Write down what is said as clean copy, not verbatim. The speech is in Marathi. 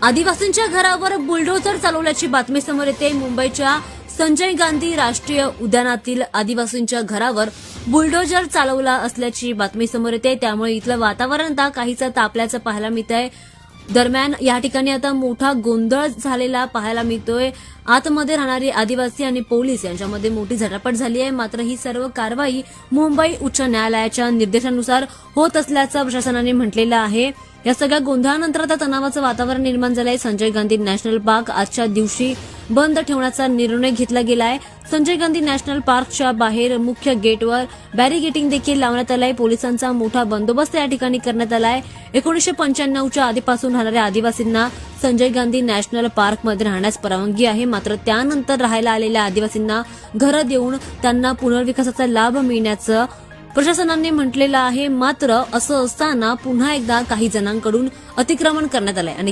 आदिवासींच्या घरावर बुलडोझर चालवल्याची बातमी समोर येते। मुंबईच्या संजय गांधी राष्ट्रीय उद्यानातील आदिवासींच्या घरावर बुलडोझर चालवला असल्याची बातमी समोर येते। त्यामुळे इथलं वातावरण आता काहीसं तापल्याचं पाहायला मिळतंय। दरम्यान या ठिकाणी आता मोठा गोंधळ झालेला पाहायला मिळतोय। आतमध्ये राहणारे आदिवासी आणि पोलीस यांच्यामध्ये मोठी झटापट झाली आहे। मात्र ही सर्व कारवाई मुंबई उच्च न्यायालयाच्या निर्देशानुसार होत असल्याचं प्रशासनाने म्हटलेलं आहे। या सगळ्या गोंधळानंतर आता तणावाचं वातावरण निर्माण झालंय। संजय गांधी नॅशनल पार्क आजच्या दिवशी बंद ठेवण्याचा निर्णय घेतला गेलाय। संजय गांधी नॅशनल पार्कच्या बाहेर मुख्य गेटवर बॅरिगेटिंग देखील लावण्यात आलंय। पोलिसांचा मोठा बंदोबस्त या ठिकाणी करण्यात आलाय। 1995च्या आधीपासून राहणाऱ्या आदिवासींना संजय गांधी नॅशनल पार्कमध्ये राहण्यास परवानगी आहे। मात्र त्यानंतर राहायला आलेल्या आदिवासींना घरं देऊन त्यांना पुनर्विकासाचा लाभ मिळण्याचं प्रशासनाने म्हटलेलं आहे। मात्र असं असताना पुन्हा एकदा काही जणांकडून अतिक्रमण करण्यात आलंय आणि